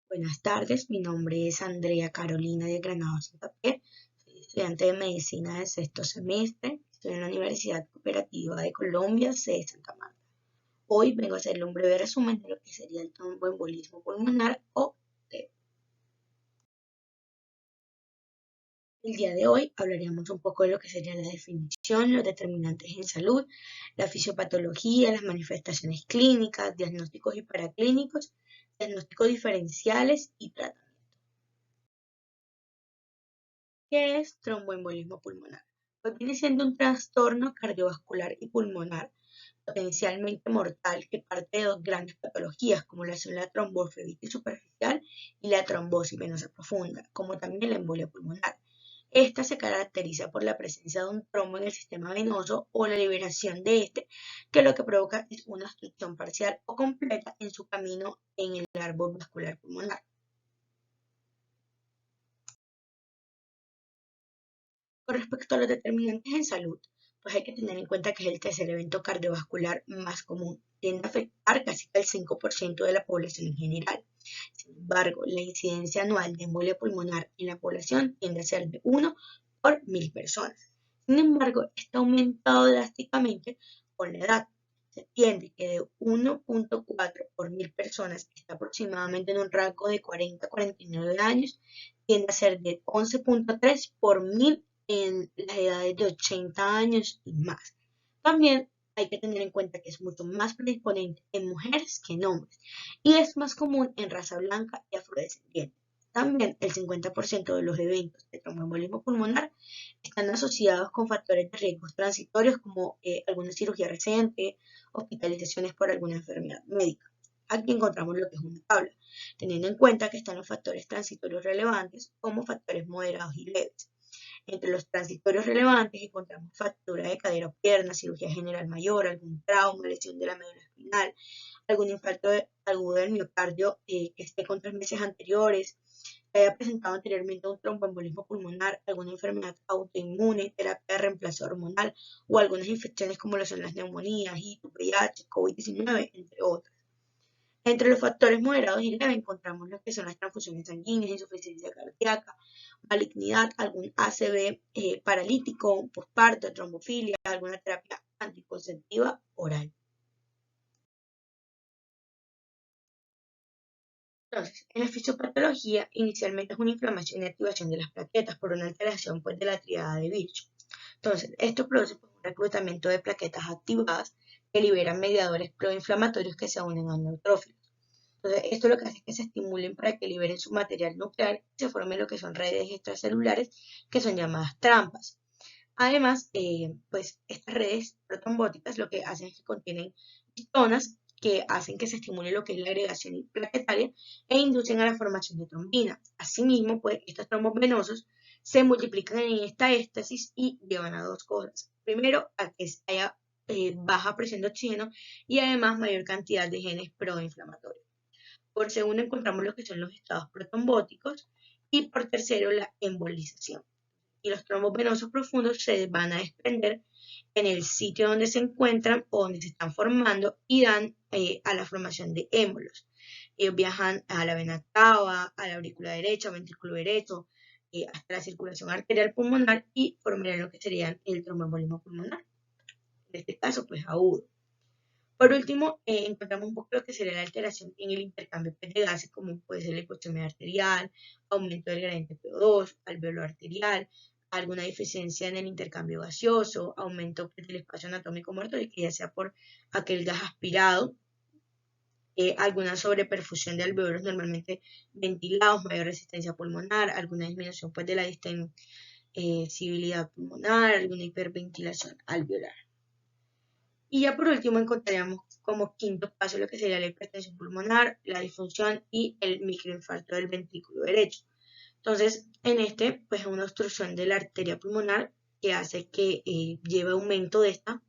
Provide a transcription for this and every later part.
Buenas tardes, mi nombre es Andrea Carolina de Granado Santander, soy estudiante de medicina del sexto semestre, estoy en la Universidad Cooperativa de Colombia, sede Santa Marta. Hoy vengo a hacerle un breve resumen de lo que sería el tromboembolismo pulmonar o TEP. El día de hoy hablaríamos un poco de lo que sería la definición, los determinantes en salud, la fisiopatología, las manifestaciones clínicas, diagnósticos y paraclínicos, diagnósticos diferenciales y tratamientos. ¿Qué es tromboembolismo pulmonar? Pues viene siendo un trastorno cardiovascular y pulmonar potencialmente mortal que parte de dos grandes patologías, como son la tromboflebitis superficial y la trombosis venosa profunda, como también la embolia pulmonar. Esta se caracteriza por la presencia de un trombo en el sistema venoso o la liberación de este, que lo que provoca es una obstrucción parcial o completa en su camino en el árbol vascular pulmonar. Con respecto a los determinantes en salud, pues hay que tener en cuenta que es el tercer evento cardiovascular más común. Tiende a afectar casi al 5% de la población en general. Sin embargo, la incidencia anual de embolia pulmonar en la población tiende a ser de 1 por 1000 personas. Sin embargo, está aumentado drásticamente con la edad. Se entiende que de 1.4 por 1000 personas, que está aproximadamente en un rango de 40 a 49 años, tiende a ser de 11.3 por 1000 en las edades de 80 años y más. También hay que tener en cuenta que es mucho más predisponente en mujeres que en hombres y es más común en raza blanca y afrodescendiente. También el 50% de los eventos de tromboembolismo pulmonar están asociados con factores de riesgos transitorios como alguna cirugía reciente, hospitalizaciones por alguna enfermedad médica. Aquí encontramos lo que es una tabla, teniendo en cuenta que están los factores transitorios relevantes como factores moderados y leves. Entre los transitorios relevantes encontramos fractura de cadera o pierna, cirugía general mayor, algún trauma, lesión de la médula espinal, algún infarto agudo del miocardio que esté con 3 meses anteriores, que haya presentado anteriormente un tromboembolismo pulmonar, alguna enfermedad autoinmune, terapia de reemplazo hormonal o algunas infecciones como lo son las neumonías, HIV, VIH, COVID-19, entre otros. Entre los factores moderados y leves encontramos lo que son las transfusiones sanguíneas, insuficiencia cardíaca, malignidad, algún ACV paralítico, posparto, trombofilia, alguna terapia anticonceptiva oral. Entonces, en la fisiopatología, inicialmente es una inflamación y activación de las plaquetas por una alteración pues, de la triada de Virchow. Entonces, esto produce pues, un reclutamiento de plaquetas activadas que liberan mediadores proinflamatorios que se unen a neutrófilos. Entonces, esto lo que hace es que se estimulen para que liberen su material nuclear y se formen lo que son redes extracelulares que son llamadas trampas. Además, pues estas redes protrombóticas lo que hacen es que contienen histonas que hacen que se estimule lo que es la agregación plaquetaria e inducen a la formación de trombina. Asimismo, pues estos trombos venosos se multiplican en esta éstasis y llevan a dos cosas. Primero, a que haya baja presión de oxígeno y además mayor cantidad de genes proinflamatorios. Por segundo, encontramos lo que son los estados protrombóticos y por tercero, la embolización. Y los trombos venosos profundos se van a desprender en el sitio donde se encuentran o donde se están formando y dan a la formación de émbolos. Ellos viajan a la vena cava, a la aurícula derecha, ventrículo derecho, hasta la circulación arterial pulmonar y formarán lo que serían el tromboembolismo pulmonar. En este caso, pues agudo. Por último, encontramos un poco lo que sería la alteración en el intercambio de gases, como puede ser la hipoxemia arterial, aumento del gradiente PO2, alveolo arterial, alguna deficiencia en el intercambio gaseoso, aumento del espacio anatómico muerto, y que ya sea por aquel gas aspirado, alguna sobreperfusión de alveolos normalmente ventilados, mayor resistencia pulmonar, alguna disminución pues, de la distensibilidad pulmonar, alguna hiperventilación alveolar. Y ya por último encontraríamos como quinto paso lo que sería la hipertensión pulmonar, la disfunción y el microinfarto del ventrículo derecho. Entonces, en este, pues es una obstrucción de la arteria pulmonar que hace que lleve aumento de esta.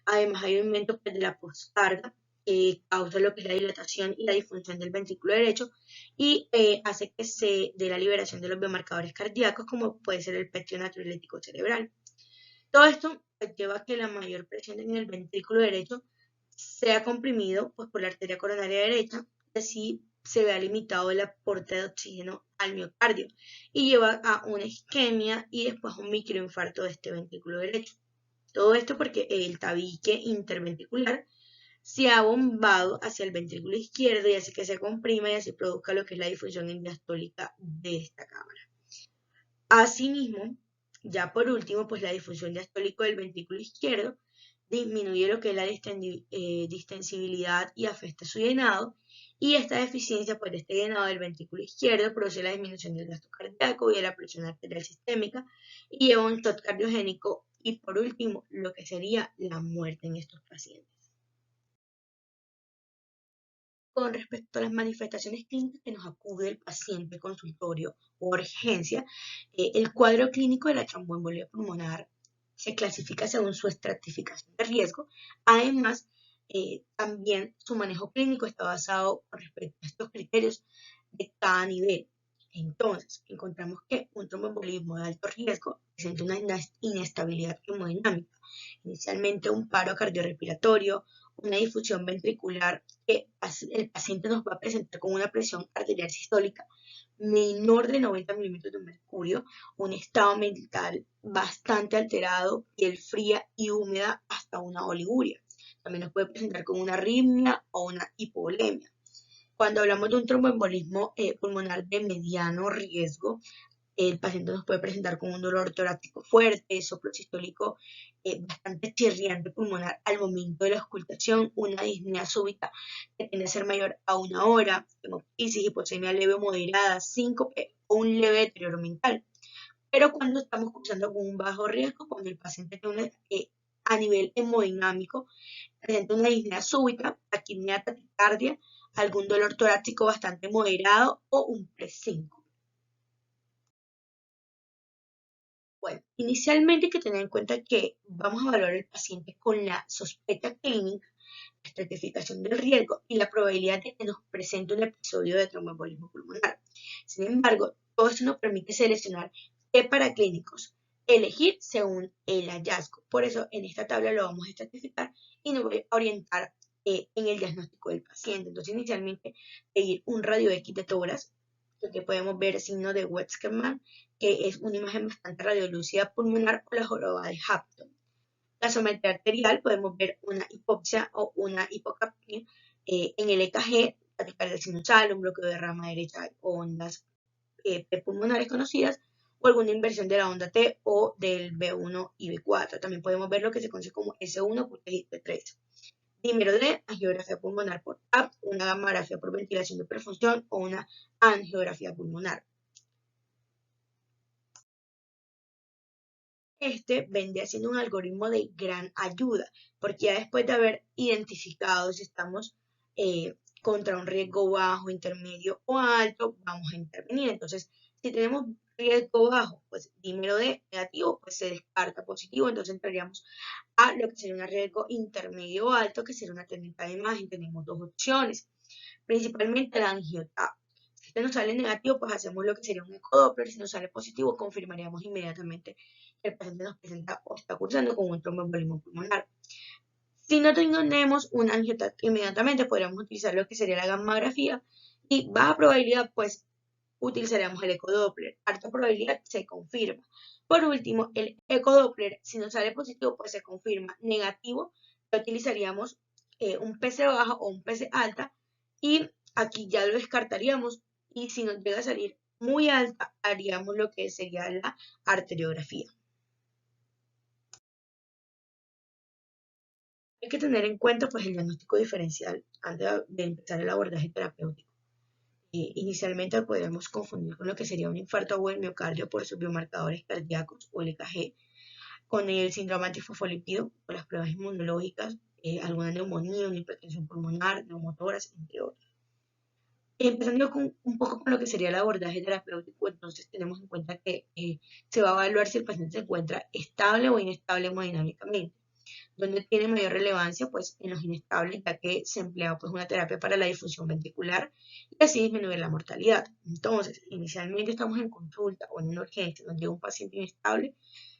Además, hay un aumento pues, de la poscarga que causa lo que es la dilatación y la disfunción del ventrículo derecho y hace que se dé la liberación de los biomarcadores cardíacos, como puede ser el PET natriurético cerebral. Todo esto lleva a que la mayor presión en el ventrículo derecho sea comprimido pues, por la arteria coronaria derecha y así se vea limitado el aporte de oxígeno al miocardio y lleva a una isquemia y después a un microinfarto de este ventrículo derecho. Todo esto porque el tabique interventricular se ha bombado hacia el ventrículo izquierdo y hace que se comprima y así produzca lo que es la difusión diastólica de esta cámara. Asimismo, ya por último, pues la difusión diastólica del ventrículo izquierdo disminuye lo que es la distensibilidad y afecta su llenado, y esta deficiencia pues, de este llenado del ventrículo izquierdo produce la disminución del gasto cardíaco y de la presión arterial sistémica y lleva a un shock cardiogénico y por último lo que sería la muerte en estos pacientes. Con respecto a las manifestaciones clínicas que nos acude el paciente consultorio o urgencia, el cuadro clínico de la tromboembolia pulmonar se clasifica según su estratificación de riesgo. Además, también su manejo clínico está basado con respecto a estos criterios de cada nivel. Entonces, encontramos que un tromboembolismo de alto riesgo presenta una inestabilidad hemodinámica, inicialmente un paro cardiorrespiratorio, una difusión ventricular que el paciente nos va a presentar con una presión arterial sistólica menor de 90 milímetros de mercurio, un estado mental bastante alterado, piel fría y húmeda hasta una oliguria. También nos puede presentar con una arritmia o una hipovolemia. Cuando hablamos de un tromboembolismo pulmonar de mediano riesgo, el paciente nos puede presentar con un dolor torácico fuerte, soplo sistólico bastante chirriante pulmonar al momento de la auscultación, una disnea súbita que tiende a ser mayor a 1 hora, hemoptisis, hipoxemia leve o moderada, síncope o un leve deterioro mental. Pero cuando estamos cursando con un bajo riesgo, cuando el paciente tiene a nivel hemodinámico, presenta una disnea súbita, taquipnea, taquicardia, algún dolor torácico bastante moderado o un presíncope. Bueno, inicialmente hay que tener en cuenta que vamos a evaluar al paciente con la sospecha clínica, la estratificación del riesgo y la probabilidad de que nos presente un episodio de tromboembolismo pulmonar. Sin embargo, todo esto nos permite seleccionar qué paraclínicos elegir según el hallazgo. Por eso, en esta tabla lo vamos a estratificar y nos voy a orientar en el diagnóstico del paciente. Entonces, inicialmente, pedir un radio X de tórax, que podemos ver signo de Wetzgerman, que es una imagen bastante radiolúcida pulmonar o la joroba de Hampton. Gasometría arterial, podemos ver una hipoxia o una hipocapnia en el EKG, taquicardia sinusal, un bloqueo de rama derecha o ondas pulmonares conocidas, o alguna inversión de la onda T o del B1 y B4. También podemos ver lo que se conoce como S1, Q3 y P3. Dímero D, angiografía pulmonar por TAP, una gamografía por ventilación de perfusión o una angiografía pulmonar. Este vendría siendo un algoritmo de gran ayuda, porque ya después de haber identificado si estamos contra un riesgo bajo, intermedio o alto, vamos a intervenir. Entonces, si tenemos riesgo bajo, pues dímero D negativo, pues se descarta positivo, entonces entraríamos a lo que sería un riesgo intermedio o alto, que sería una técnica de imagen. Tenemos dos opciones, principalmente la angiotap. Si este nos sale negativo, pues hacemos lo que sería un ecodoppler. Si nos sale positivo, confirmaríamos inmediatamente que el paciente nos presenta o está cursando con un tromboembolismo pulmonar. Si no tenemos un angiotap inmediatamente, podríamos utilizar lo que sería la gammagrafía y baja probabilidad, pues utilizaremos el ecodoppler. Alta probabilidad se confirma. Por último, el ecodoppler, si nos sale positivo, pues se confirma. Negativo, ya utilizaríamos un PC baja o un PC alta y aquí ya lo descartaríamos y si nos llega a salir muy alta, haríamos lo que sería la arteriografía. Hay que tener en cuenta pues el diagnóstico diferencial antes de empezar el abordaje terapéutico. Inicialmente lo podríamos confundir con lo que sería un infarto agudo del miocardio por sus biomarcadores cardíacos o el EKG, con el síndrome antifosfolípido o las pruebas inmunológicas, alguna neumonía, una hipertensión pulmonar, neumotoras, entre otros. Empezando un poco con lo que sería el abordaje terapéutico, entonces tenemos en cuenta que se va a evaluar si el paciente se encuentra estable o inestable hemodinámicamente. Donde tiene mayor relevancia, pues en los inestables, ya que se emplea pues una terapia para la difusión ventricular y así disminuir la mortalidad. Entonces, inicialmente estamos en consulta o en una urgencia, nos llega un paciente inestable,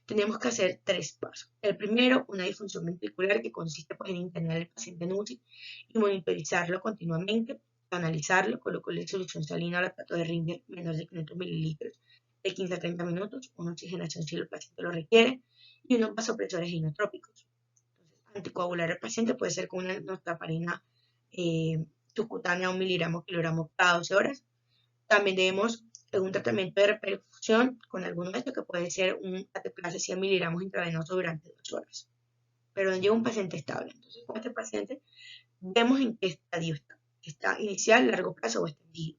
tenemos que hacer 3 pasos. El primero, una disfunción ventricular que consiste pues en internar al paciente en UCI y monitorizarlo continuamente. analizarlo, colócale solución salina al lactato de Ringer menor de 500 mililitros de 15 a 30 minutos, una oxigenación si el paciente lo requiere y unos vasopresores inotrópicos. Entonces, anticoagular al paciente puede ser con una enoxaparina subcutánea 1 miligramo kilogramo cada 12 horas. También debemos un tratamiento de reperfusión con alguno de estos que puede ser un ATP 100 miligramos intravenoso durante 2 horas. Pero no llega un paciente estable. Entonces, con este paciente vemos en qué estadio está. Está inicial, largo plazo o extendido.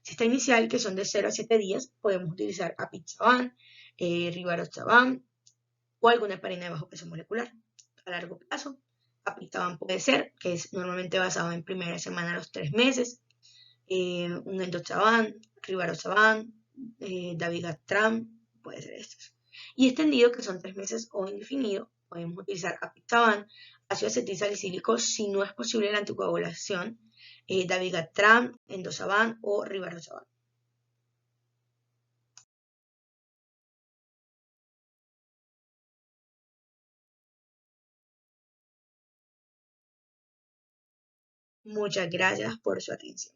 Si está inicial, que son de 0 a 7 días, podemos utilizar apixaban, rivaroxaban o alguna heparina de bajo peso molecular. A largo plazo, apixaban puede ser, que es normalmente basado en primera semana a los 3 meses, un endoxaban, rivaroxaban, dabigatran, puede ser estos. Y extendido, que son 3 meses o indefinido, podemos utilizar apixaban, ácido acetilsalicílico si no es posible la anticoagulación, dabigatran, endoxaban o rivaroxaban. Muchas gracias por su atención.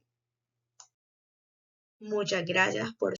Muchas gracias por